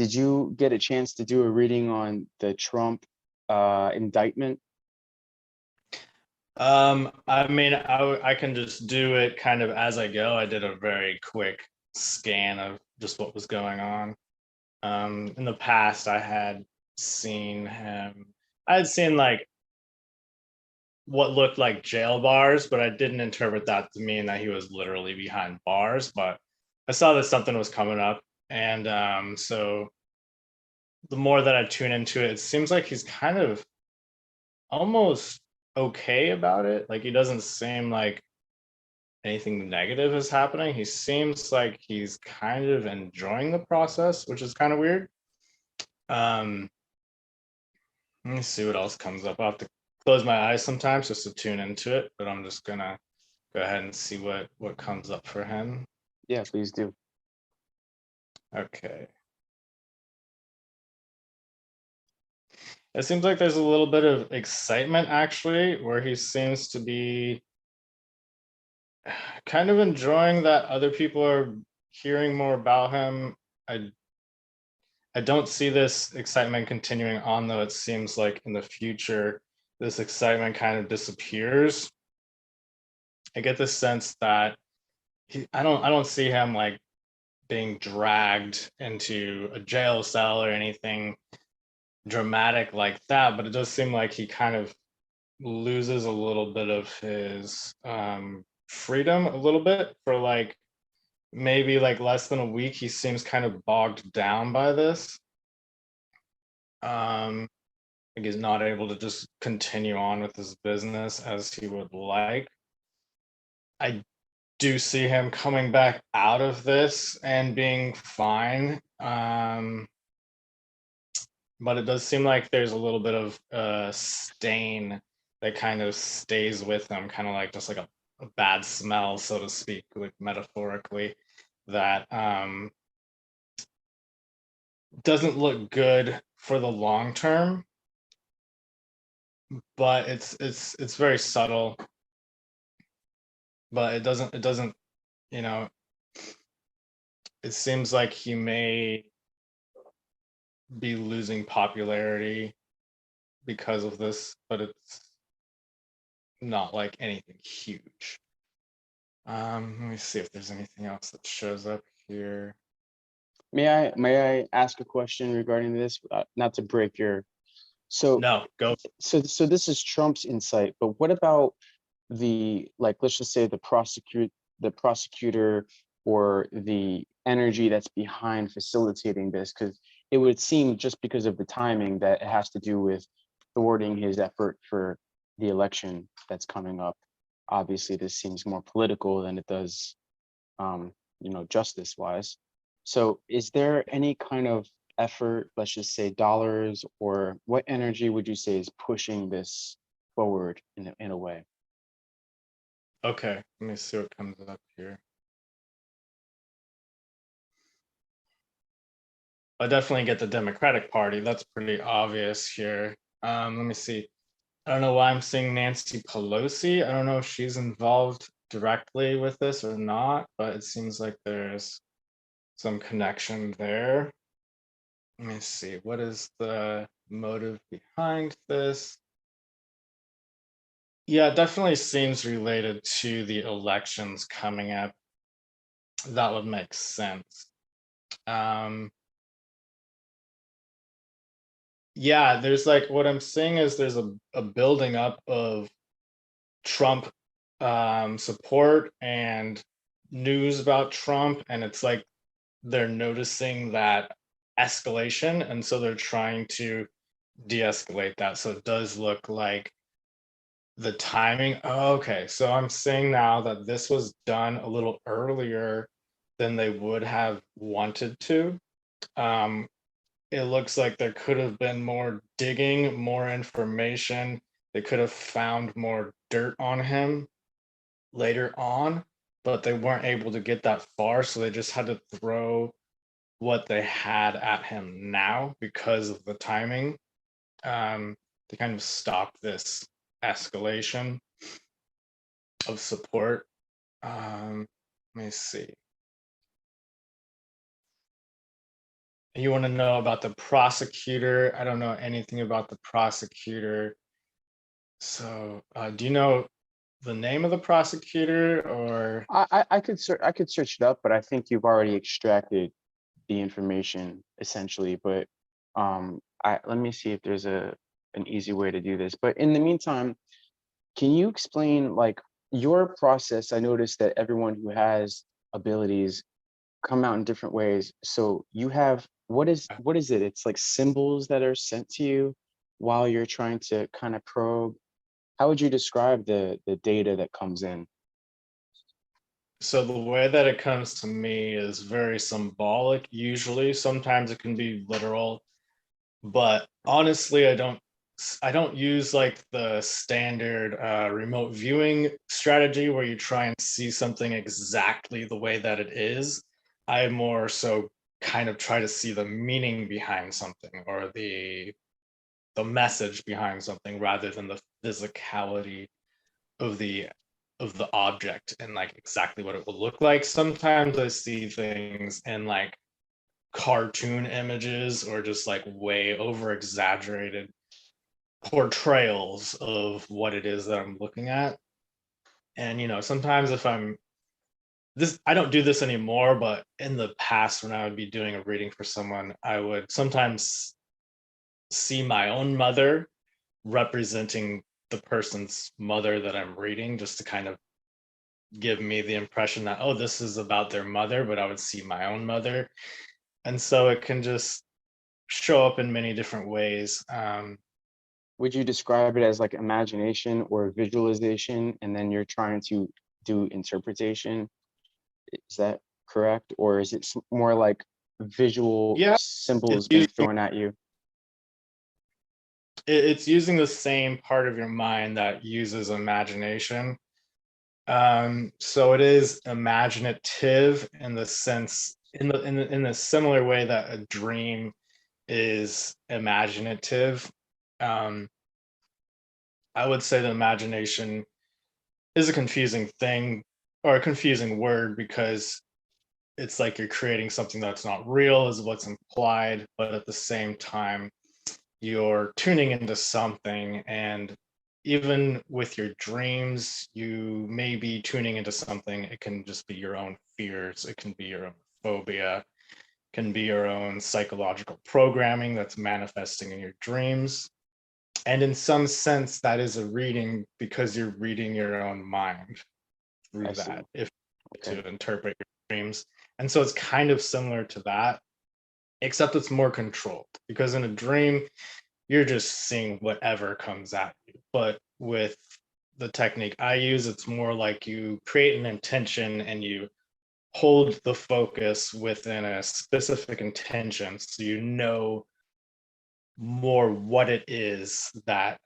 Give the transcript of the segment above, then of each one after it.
Did you get a chance to do a reading on the Trump indictment? I mean, I can just do it kind of as I go. I did a very quick scan of just what was going on. In the past, I had seen him, I had seen like what looked like jail bars, but I didn't interpret that to mean that he was literally behind bars. But I saw that something was coming up. And so the more that I tune into it, it seems like he's kind of almost okay about it. Like he doesn't seem like anything negative is happening. He seems like he's kind of enjoying the process, which is kind of weird. Um, Let me see what else comes up. I'll have to close my eyes sometimes just to tune into it, but I'm just gonna go ahead and see what comes up for him. Yeah, please do. Okay. It seems like there's a little bit of excitement actually, where he seems to be kind of enjoying that other people are hearing more about him. I don't see this excitement continuing on, though. It seems like in the future, this excitement kind of disappears. I get the sense that I don't see him like being dragged into a jail cell or anything dramatic like that, but it does seem like he kind of loses a little bit of his freedom a little bit for like maybe like less than a week. He seems kind of bogged down by this. Like he's not able to just continue on with his business as he would like. I do see him coming back out of this and being fine. But it does seem like there's a little bit of a stain that kind of stays with him, kind of like just like a bad smell, so to speak, like metaphorically, that doesn't look good for the long term, but it's very subtle, but it doesn't, you know, it seems like he may be losing popularity because of this, but it's not like anything huge. Let me see if there's anything else that shows up here. May I ask a question regarding this? Not to break your so No, go. so this is Trump's insight, but what about the, like, let's just say the prosecutor or the energy that's behind facilitating this? Because it would seem, just because of the timing, that it has to do with thwarting his effort for the election that's coming up. Obviously, this seems more political than it does, justice wise. So is there any kind of effort, let's just say dollars, or what energy would you say is pushing this forward in a way? Okay, let me see what comes up here. I definitely get the Democratic Party. That's pretty obvious here. Let me see. I don't know why I'm seeing Nancy Pelosi. I don't know if she's involved directly with this or not, but it seems like there's some connection there. Let me see. What is the motive behind this? Yeah, it definitely seems related to the elections coming up. That would make sense. Um, yeah, there's like what I'm seeing is there's a building up of Trump support and news about Trump, and it's like they're noticing that escalation, and so they're trying to de-escalate that. So it does look like the timing. Oh, okay, so I'm seeing now that this was done a little earlier than they would have wanted to. Um, it looks like there could have been more digging, more information. They could have found more dirt on him later on, but they weren't able to get that far. So they just had to throw what they had at him now because of the timing, to kind of stop this escalation of support. Let me see. You want to know about the prosecutor? I don't know anything about the prosecutor. So, do you know the name of the prosecutor or? I could search it up, but I think you've already extracted the information essentially. But let me see if there's an easy way to do this. But in the meantime, can you explain like your process? I noticed that everyone who has abilities come out in different ways. So you have what is it? It's like symbols that are sent to you while you're trying to kind of probe. How would you describe the data that comes in? So the way that it comes to me is very symbolic usually. Sometimes it can be literal, but honestly, I don't use like the standard remote viewing strategy where you try and see something exactly the way that it is. I more so kind of try to see the meaning behind something or the message behind something rather than the physicality of the object and like exactly what it will look like. Sometimes I see things in like cartoon images or just like way over exaggerated portrayals of what it is that I'm looking at. And sometimes if I'm this, I don't do this anymore, but in the past when I would be doing a reading for someone, I would sometimes see my own mother representing the person's mother that I'm reading, just to kind of give me the impression that, oh, this is about their mother, but I would see my own mother. And so it can just show up in many different ways. Would you describe it as like imagination or visualization, and then you're trying to do interpretation? Is that correct? Or is it more like visual Yeah, it's symbols being using thrown at you? it's using the same part of your mind that uses imagination. So it is imaginative in the sense in a similar way that a dream is imaginative. Um, I would say that imagination is a confusing thing or a confusing word because it's like you're creating something that's not real, is what's implied, but at the same time, you're tuning into something. And even with your dreams, you may be tuning into something. It can just be your own fears, it can be your own phobia, can be your own psychological programming that's manifesting in your dreams. And in some sense, that is a reading because you're reading your own mind I through see. that, if Okay. to interpret your dreams. And so it's kind of similar to that, except it's more controlled because in a dream, you're just seeing whatever comes at you. But with the technique I use, it's more like you create an intention and you hold the focus within a specific intention so you know more what it is that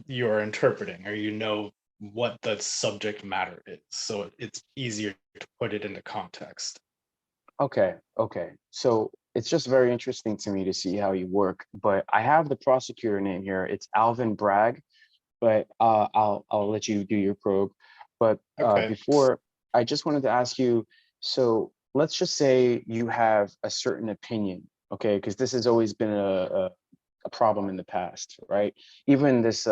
you're interpreting, or what the subject matter is, so it's easier to put it into context. Okay. Okay. So it's just very interesting to me to see how you work. But I have the prosecutor name here. It's Alvin Bragg. But I'll let you do your probe. But Okay. before, I just wanted to ask you, so let's just say you have a certain opinion, okay? Because this has always been a problem in the past, right? Even this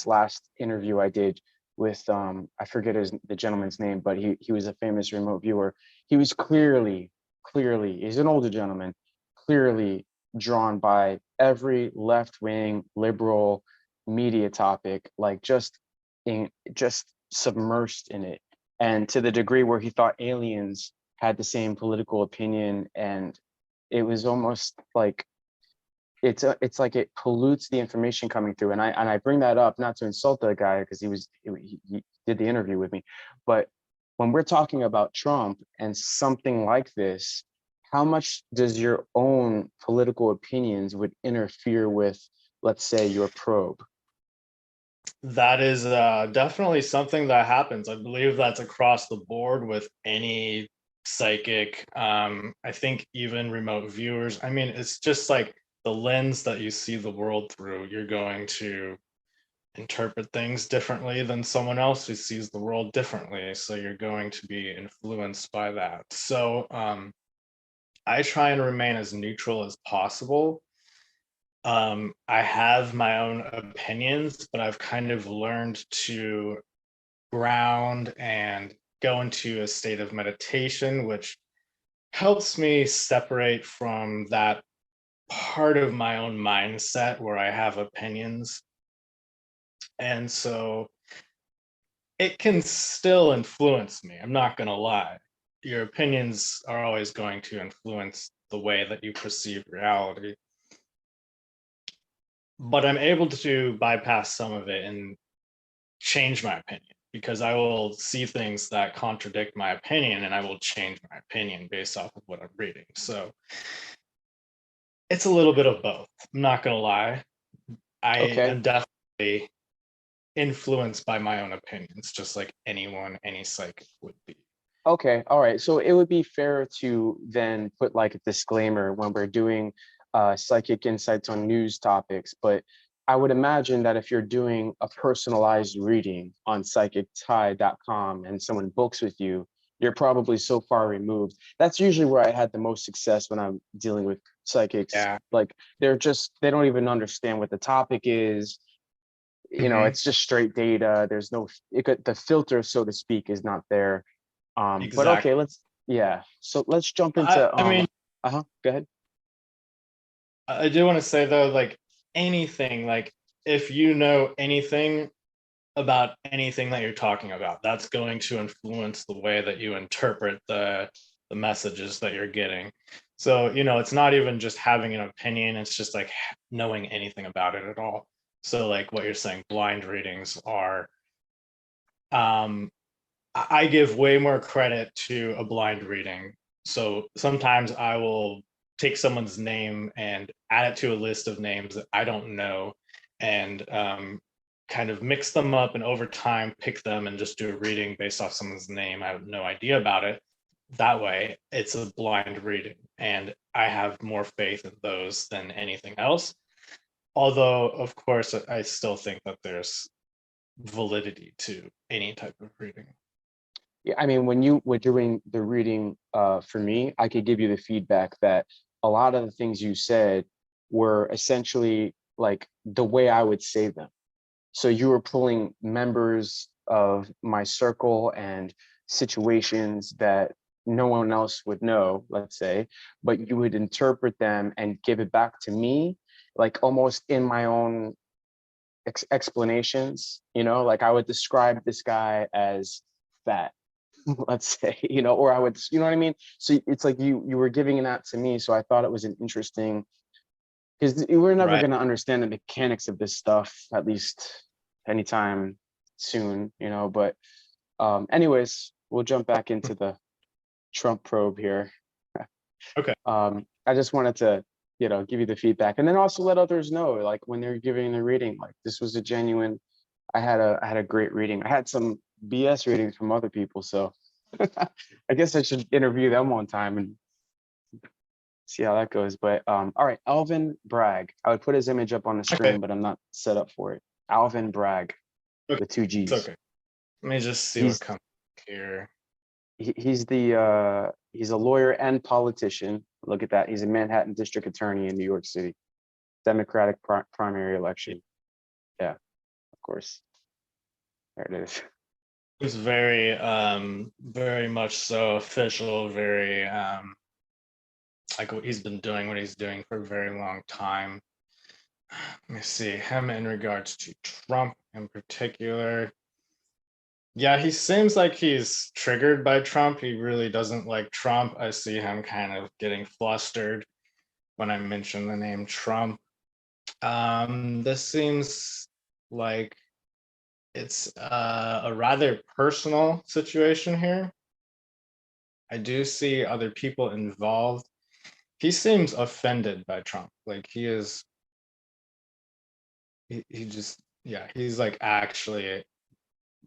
last interview I did with I forget the gentleman's name, but he was a famous remote viewer. He was clearly he's an older gentleman, clearly drawn by every left-wing liberal media topic, like just submersed in it, and to the degree where he thought aliens had the same political opinion. And it was almost like it's like it pollutes the information coming through. And I bring that up not to insult the guy, because he did the interview with me, but when we're talking about Trump and something like this, how much does your own political opinions would interfere with, let's say, your probe? That is definitely something that happens. I believe that's across the board with any psychic. I think even remote viewers. I mean, it's just like the lens that you see the world through. You're going to interpret things differently than someone else who sees the world differently. So you're going to be influenced by that. So I try and remain as neutral as possible. I have my own opinions, but I've kind of learned to ground and go into a state of meditation, which helps me separate from that part of my own mindset where I have opinions. And so it can still influence me. I'm not going to lie. Your opinions are always going to influence the way that you perceive reality. But I'm able to bypass some of it and change my opinion, because I will see things that contradict my opinion and I will change my opinion based off of what I'm reading. So it's a little bit of both. I'm not going to lie. I Okay. am definitely influenced by my own opinions, just like anyone, any psychic would be. Okay. All right. So it would be fair to then put like a disclaimer when we're doing psychic insights on news topics. But I would imagine that if you're doing a personalized reading on psychictie.com and someone books with you, you're probably so far removed. That's usually where I had the most success when I'm dealing with psychics. Yeah. Like they don't even understand what the topic is. Mhm. It's just straight data. There's no, the filter, so to speak, is not there. But Exactly. okay, yeah. So let's jump I, into I mean, go ahead. I do want to say though, like anything, like if you know anything about anything that you're talking about, that's going to influence the way that you interpret the messages that you're getting. So, it's not even just having an opinion, it's just like knowing anything about it at all. So like what you're saying, blind readings are um I give way more credit to a blind reading. So sometimes I will take someone's name and add it to a list of names that I don't know, and kind of mix them up, and over time pick them and just do a reading based off someone's name. I have no idea about it. That way, it's a blind reading, and I have more faith in those than anything else. Although, of course, I still think that there's validity to any type of reading. Yeah, I mean, when you were doing the reading for me, I could give you the feedback that a lot of the things you said were essentially like the way I would say them. So you were pulling members of my circle and situations that no one else would know, let's say, but you would interpret them and give it back to me, like almost in my own explanations, like I would describe this guy as fat, let's say, or I would, you know what I mean? So it's like you were giving that to me. So I thought it was an interesting, because we're never Right. going to understand the mechanics of this stuff, at least anytime soon, but anyways, we'll jump back into the Trump probe here. Okay. I just wanted to, give you the feedback, and then also let others know, like when they're giving the reading, like this was a genuine, I had a great reading. I had some BS readings from other people, so I guess I should interview them one time and see how that goes. But all right, Alvin Bragg. I would put his image up on the Okay. screen, but I'm not set up for it. Alvin Bragg Okay. with two It's G's. okay. Let me just see what He's comes here. he's a lawyer and politician. Look at that. He's a Manhattan district attorney in New York City. Democratic primary election. Yeah, of course. There it is. It's very much so official, very like what he's been doing, what he's doing for a very long time. Let me see him in regards to Trump in particular. Yeah, he seems like he's triggered by Trump. He really doesn't like Trump. I see him kind of getting flustered when I mention the name Trump. This seems like it's a rather personal situation here. I do see other people involved. He seems offended by Trump. Like he just, yeah, he's like actually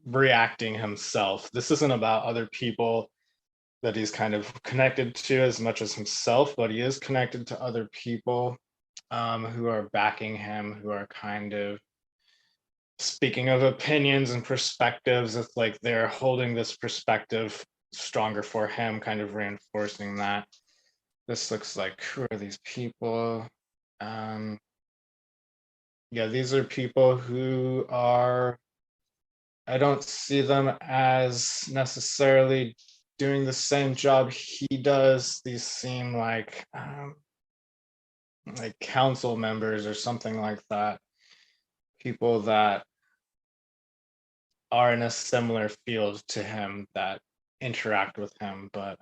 reacting himself. This isn't about other people that he's kind of connected to as much as himself, but he is connected to other people who are backing him, who are kind of speaking of opinions and perspectives. It's like they're holding this perspective stronger for him, kind of reinforcing that. this looks like, who are these people? Yeah, these are people who are, I don't see them as necessarily doing the same job he does. These seem like council members or something like that. People that are in a similar field to him that interact with him, but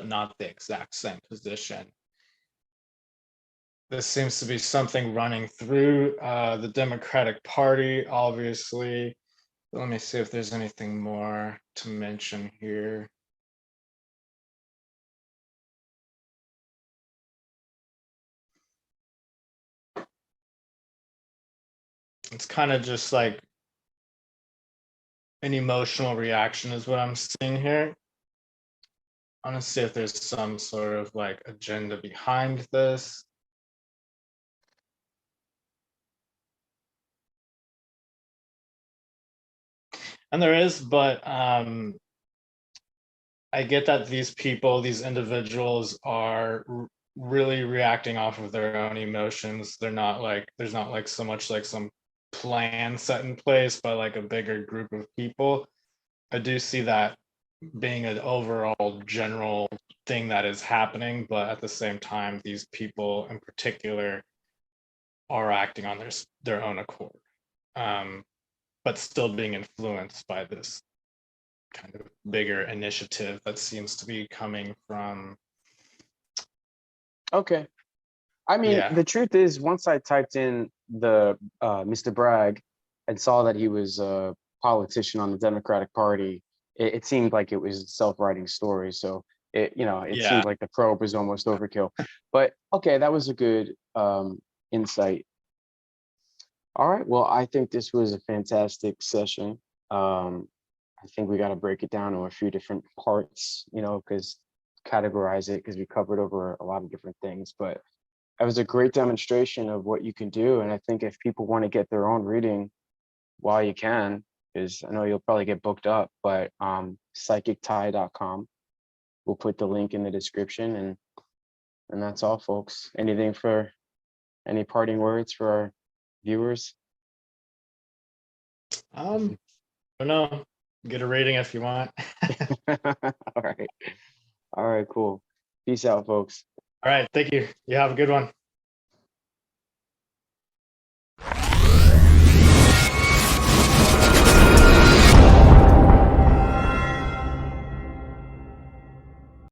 not the exact same position. This seems to be something running through the Democratic Party, obviously. Let me see if there's anything more to mention here. It's kind of just like an emotional reaction is what I'm seeing here. I want to see if there's some sort of like agenda behind this. And there is, but I get that these people, these individuals are really reacting off of their own emotions. They're not like, there's not like so much like some plan set in place by like a bigger group of people. I do see that being an overall general thing that is happening, but at the same time, these people in particular are acting on their own accord, but still being influenced by this kind of bigger initiative that seems to be coming from. Okay. I mean, Yeah, the truth is, once I typed in the Mr. Bragg and saw that he was a politician on the Democratic Party, it seemed like it was a self-writing story. So it yeah. seemed like the probe was almost overkill. But okay, that was a good insight. All right. Well, I think this was a fantastic session. I think we got to break it down to a few different parts, because categorize it because we covered over a lot of different things. But that was a great demonstration of what you can do. And I think if people want to get their own reading while you can, because I know you'll probably get booked up, but psychictie.com. We'll put the link in the description, and that's all, folks. Any parting words for our viewers? I don't know. Get a rating if you want. All right. All right, cool. Peace out, folks. All right, thank you. You have a good one.